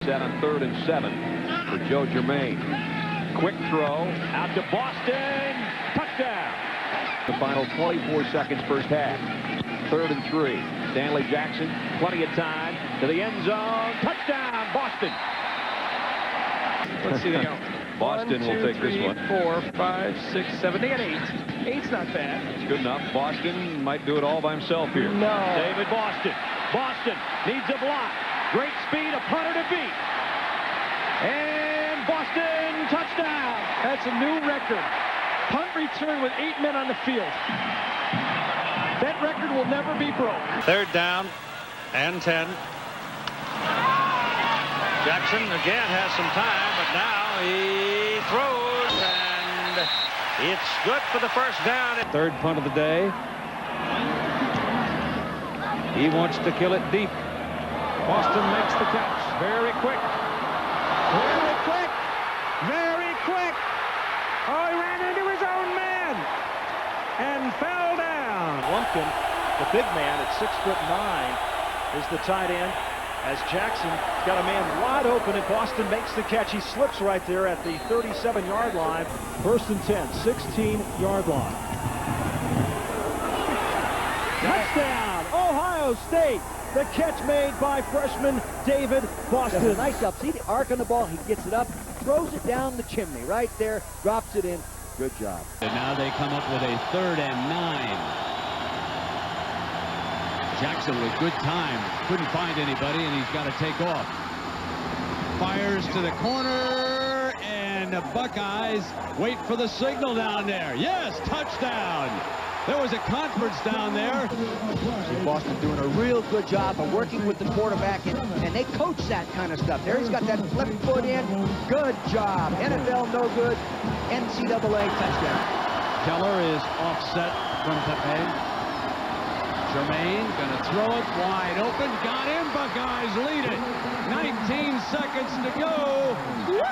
set on 3rd and 7 for Joe Germain. Quick throw out to Boston. Touchdown. The final 24 seconds first half. 3rd and 3. Stanley Jackson, plenty of time to the end zone. Touchdown, Boston. Let's see the count. Boston 1, 2, will take 3, this one. 4, 5, 6, 7. They got 8. 8's not bad. It's good enough. Boston might do it all by himself here. No. David Boston. Boston needs a block. Great speed, a punter to beat. And Boston touchdown. That's a new record. Punt return with 8 men on the field. That record will never be broke. 3rd down and 10. Jackson again has some time, but now he throws, and it's good for the first down. 3rd punt of the day. He wants to kill it deep. Boston makes the catch. Very quick. Very quick. Very quick. Oh, he ran into his own man and fell down. Lumpkin, the big man at 6'9", is the tight end. As Jackson got a man wide open, and Boston makes the catch. He slips right there at the 37-yard line. 1st and 10, 16-yard line. Touchdown, Ohio State. The catch made by freshman David Boston. Does a nice job. See the arc on the ball? He gets it up, throws it down the chimney right there, drops it in. Good job. And now they come up with a 3rd and 9. Jackson with good time. Couldn't find anybody, and he's got to take off. Fires to the corner, and the Buckeyes wait for the signal down there. Yes, touchdown. There was a conference down there. See Boston doing a real good job of working with the quarterback, and they coach that kind of stuff. There he's got that flip foot in. Good job. NFL no good. NCAA touchdown. Keller is offset from Pepe. Germain gonna throw it wide open. Got him. Buckeyes lead it. 19 seconds to go.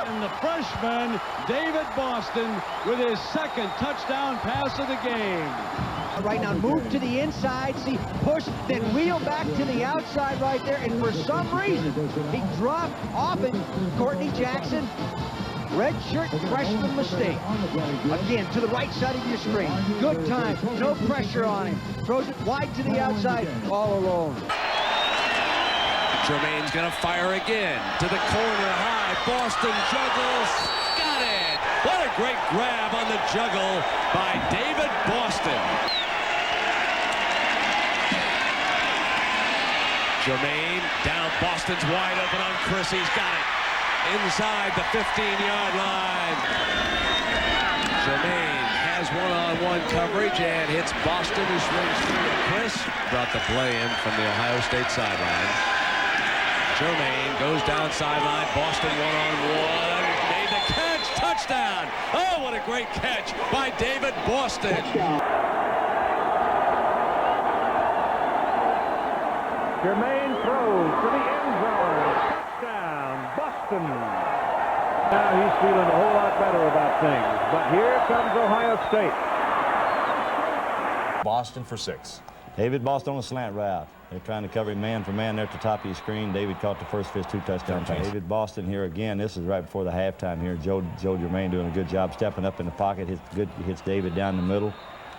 And the freshman, David Boston, with his 2nd touchdown pass of the game. Right now, move to the inside, see, push, then wheel back to the outside right there, and for some reason, he dropped off it. Courtney Jackson, red shirt freshman mistake. Again, to the right side of your screen. Good time, no pressure on him. Throws it wide to the outside, all alone. Germain's gonna fire again to the corner high. Boston juggles. Got it. What a great grab on the juggle by David Boston. Germain down. Boston's wide open on Chris. He's got it. Inside the 15-yard line. Germain has one-on-one coverage and hits Boston, who swings through. Chris brought the play in from the Ohio State sideline. Germain goes down sideline. Boston one-on-one. Made the catch. Touchdown. Oh, what a great catch by David Boston. Germain throws to the end zone. Touchdown, Boston. Now he's feeling a whole lot better about things. But here comes Ohio State. Boston for 6. David Boston on a slant route. They're trying to cover him man for man there at the top of your screen. David caught the first of his 2 touchdown passes. David Boston here again. This is right before the halftime here. Joe Germain doing a good job stepping up in the pocket. Hits David down the middle.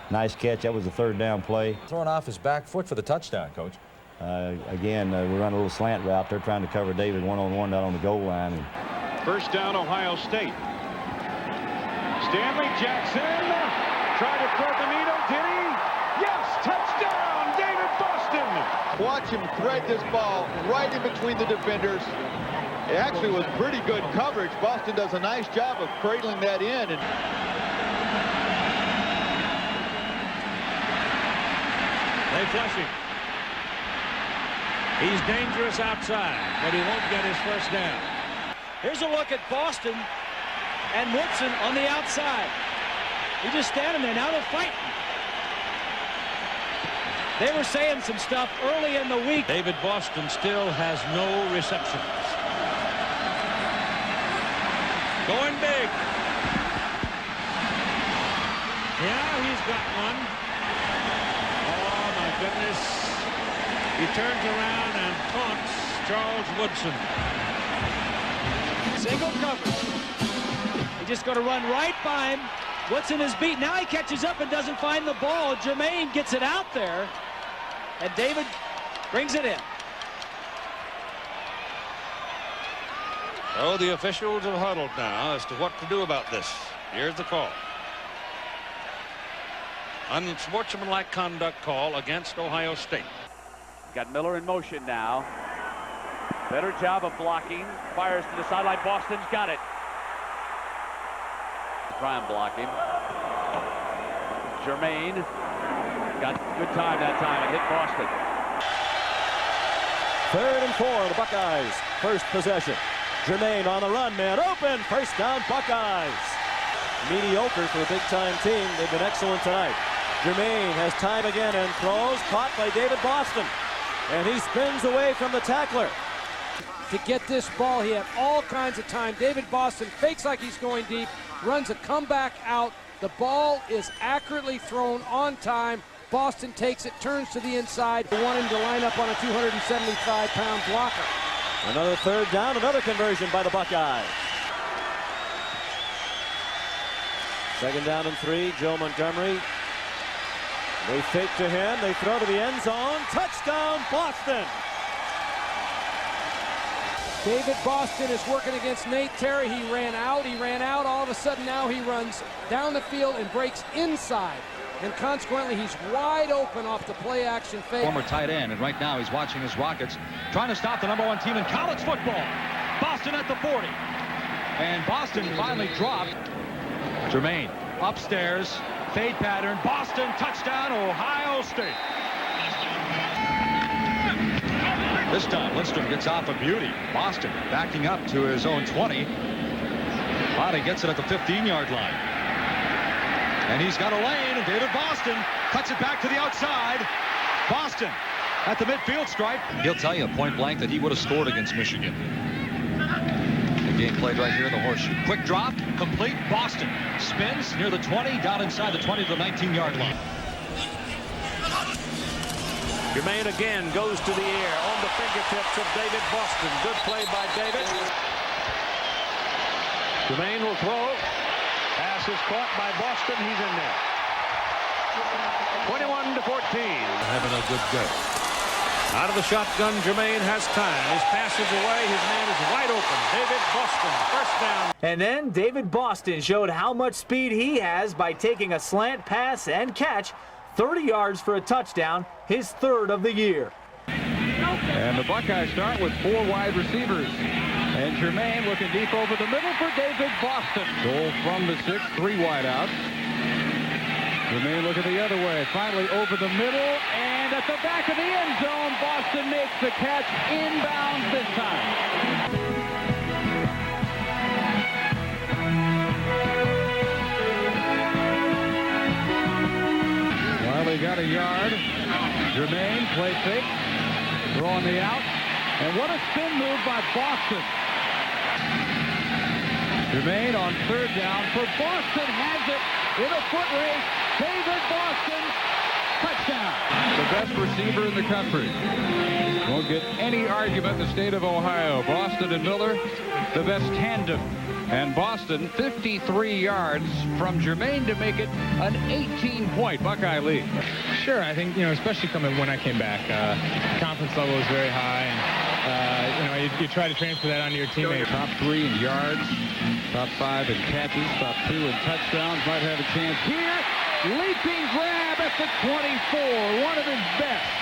Nice catch. That was a 3rd down play. Throwing off his back foot for the touchdown, Coach. Again, we run a little slant route. They're trying to cover David one-on-one down on the goal line. 1st down, Ohio State. Stanley Jackson tried to throw the needle. Did he? Yes, touchdown, David Boston. Watch him thread this ball right in between the defenders. It actually was pretty good coverage. Boston does a nice job of cradling that in. And they flush him. He's dangerous outside, but he won't get his 1st down. Here's a look at Boston and Woodson on the outside. He's just standing there. Now they're fighting. They were saying some stuff early in the week. David Boston still has no receptions. Going big. Yeah, he's got one. Oh, my goodness. He turns around and taunts Charles Woodson. single coverage. He's just going to run right by him. Woodson is beat. Now he catches up and doesn't find the ball. Jermaine gets it out there, and David brings it in. Oh, the officials have huddled now as to what to do about this. Here's the call. Unsportsmanlike conduct call against Ohio State. Got Miller in motion now. Better job of blocking. Fires to the sideline. Boston's got it. Try and block him. Jermaine got good time that time and hit Boston. 3rd and 4, the Buckeyes. First possession. Jermaine on the run, man open. First down, Buckeyes. Mediocre for a big-time team. They've been excellent tonight. Jermaine has time again and throws. Caught by David Boston. And he spins away from the tackler. To get this ball, he had all kinds of time. David Boston fakes like he's going deep, runs a comeback out. The ball is accurately thrown on time. Boston takes it, turns to the inside. They want him to line up on a 275-pound blocker. Another 3rd down, another conversion by the Buckeyes. 2nd down and 3, Joe Montgomery. They fake to him, they throw to the end zone. Touchdown, Boston! David Boston is working against Nate Terry. He ran out. All of a sudden now he runs down the field and breaks inside. And consequently, he's wide open off the play action fake. Former tight end, and right now he's watching his Rockets trying to stop the #1 team in college football. Boston at the 40. And Boston finally dropped. Jermaine upstairs, fade pattern. Boston, touchdown, Ohio State. This time, Lindstrom gets off a beauty. Boston backing up to his own 20. Finally gets it at the 15-yard line. And he's got a lane, and David Boston cuts it back to the outside. Boston at the midfield stripe. He'll tell you point blank that he would have scored against Michigan. The game played right here in the horseshoe. Quick drop, complete. Boston spins near the 20, down inside the 20 to the 19-yard line. Jermaine again goes to the air on the fingertips of David Boston. Good play by David. Jermaine will throw. Pass is caught by Boston. He's in there. 21-14. Having a good go. Out of the shotgun, Jermaine has time. His pass is away. His man is wide open. David Boston, first down. And then David Boston showed how much speed he has by taking a slant pass and catch. 30 yards for a touchdown, his 3rd of the year. And the Buckeyes start with 4 wide receivers. And Jermaine looking deep over the middle for David Boston. Goal from the 6, 3 wideouts. Jermaine looking the other way. Finally over the middle and at the back of the end zone. Boston makes the catch inbounds this time. They got a yard. Jermaine play fake. Throw on the out. And what a spin move by Boston. Jermaine on 3rd down for Boston has it in a foot race. David Boston, touchdown. The best receiver in the country. Won't get any argument in the state of Ohio. Boston and Miller, the best tandem. And Boston 53 yards from Jermaine to make it an 18-point Buckeye lead. Sure, I think, especially coming when I came back, confidence level was very high. And, you try to transfer that onto your teammates. Top 3 in yards, top 5 in catches, top 2 in touchdowns. Might have a chance here. Leaping grab at the 24, one of his best.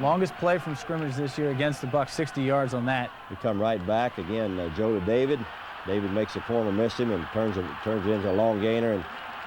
Longest play from scrimmage this year against the Bucs, 60 yards on that. We come right back again. Joe to David. David makes a corner, missed him, and turns it into a long gainer. And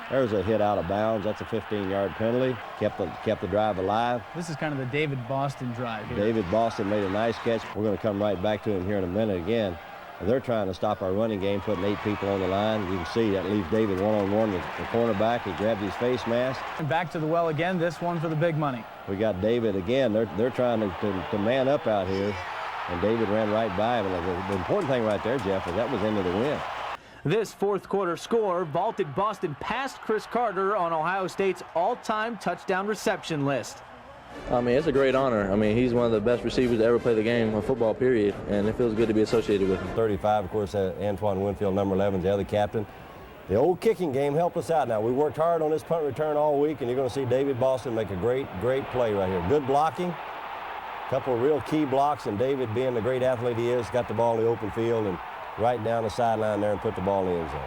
there's a hit out of bounds. That's a 15-yard penalty. Kept the drive alive. This is kind of the David Boston drive here. David Boston made a nice catch. We're going to come right back to him here in a minute again. They're trying to stop our running game, putting 8 people on the line. You can see that leaves David one-on-one with the cornerback. He grabs his face mask. And back to the well again, this one for the big money. We got David again. They're trying to man up out here, and David ran right by him. And the important thing right there, Jeff, is that was into the wind. This 4th quarter score vaulted Boston past Chris Carter on Ohio State's all-time touchdown reception list. I mean, it's a great honor. I mean, he's one of the best receivers to ever play the game of football, period, and it feels good to be associated with him. 35, of course, Antoine Winfield, number 11, the other captain. The old kicking game helped us out now. We worked hard on this punt return all week, and you're going to see David Boston make a great play right here. Good blocking, a couple of real key blocks, and David, being the great athlete he is, got the ball in the open field and right down the sideline there and put the ball in the end zone.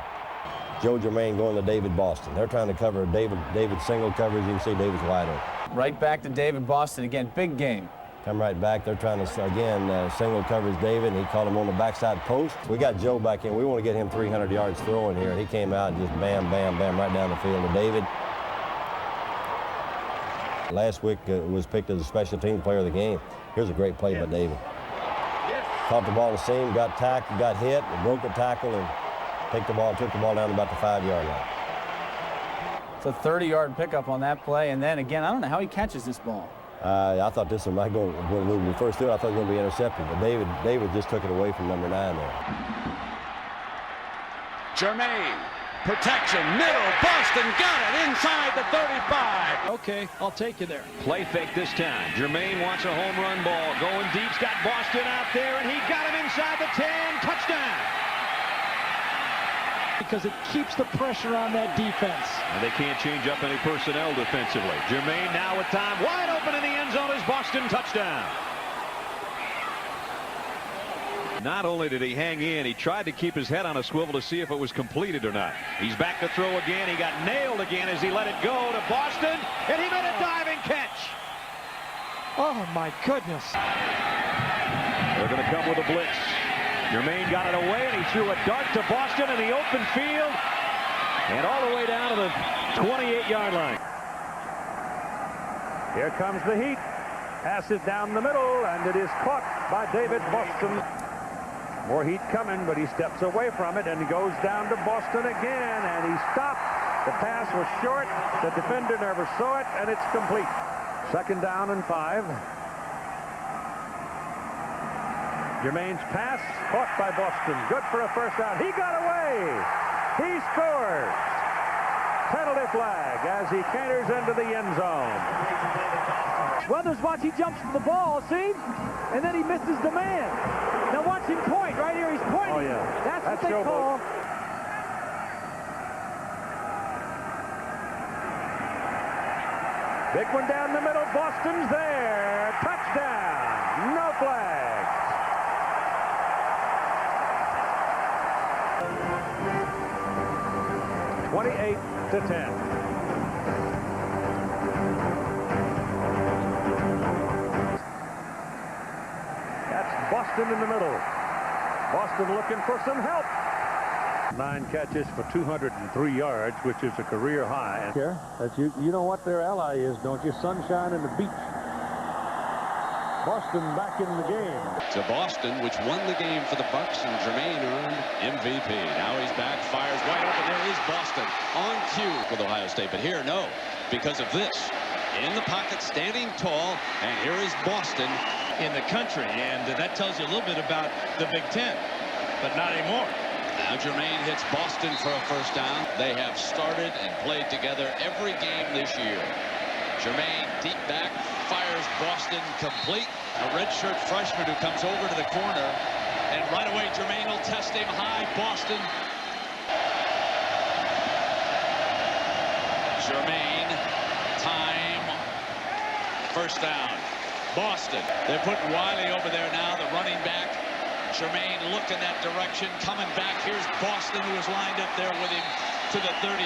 Joe Germain going to David Boston. They're trying to cover David single coverage. You can see David's wide open. Right back to David Boston again. Big game. Come right back. They're trying to, again, single coverage David, and he caught him on the backside post. We got Joe back in. We want to get him 300 yards throwing here, and he came out and just bam, bam, bam, right down the field to David. Last week was picked as a special team player of the game. Here's a great play by David. Caught the ball in the seam, got tackled, got hit, broke the tackle, and took the ball down to about the 5-yard line. It's a 30-yard pickup on that play, and then again, I don't know how he catches this ball. I thought this one might go when we first threw it. I thought it was going to be intercepted, but David just took it away from number 9 there. Germain, protection, middle, Boston got it inside the 35. Okay, I'll take you there. Play fake this time. Germain wants a home run ball. Going deep's got Boston out there, and he got him inside the 10. Touchdown. Because it keeps the pressure on that defense. And they can't change up any personnel defensively. Germain now with time wide open in the end zone is Boston. Touchdown. Not only did he hang in, he tried to keep his head on a swivel to see if it was completed or not. He's back to throw again. He got nailed again as he let it go to Boston, and he made a diving catch. Oh my goodness. They're going to come with a blitz. Germain got it away, and he threw a dart to Boston in the open field and all the way down to the 28-yard line. Here comes the heat. Passes down the middle, and it is caught by David Boston. More heat coming, but he steps away from it, and he goes down to Boston again, and he stopped. The pass was short. The defender never saw it, and it's complete. 2nd down and 5. Germain's pass caught by Boston. Good for a first down. He got away. He scores. Penalty flag as he canters into the end zone. Weathers, watch, he jumps for the ball, see? And then he misses the man. Now watch him point. Right here, he's pointing. Oh, yeah. That's what they call. Big one down the middle. Boston's there. Touchdown. No flags. (28-10). That's Boston in the middle. Boston looking for some help. 9 catches for 203 yards, which is a career high. You know what their ally is, don't you? Sunshine and the beach. Boston back in the game. To Boston, which won the game for the Bucks, and Germain earned MVP. Now he's back, fires wide open. There is Boston on cue with Ohio State. But here, no, because of this. In the pocket, standing tall, and here is Boston in the country. And that tells you a little bit about the Big Ten, but not anymore. Now Germain hits Boston for a first down. They have started and played together every game this year. Germain deep back, fires Boston complete. A redshirt freshman who comes over to the corner, and right away Germain will test him high. Boston. Germain, time, first down. Boston. They're putting Wiley over there now, the running back. Germain looked in that direction, coming back. Here's Boston, who is lined up there with him to the 33.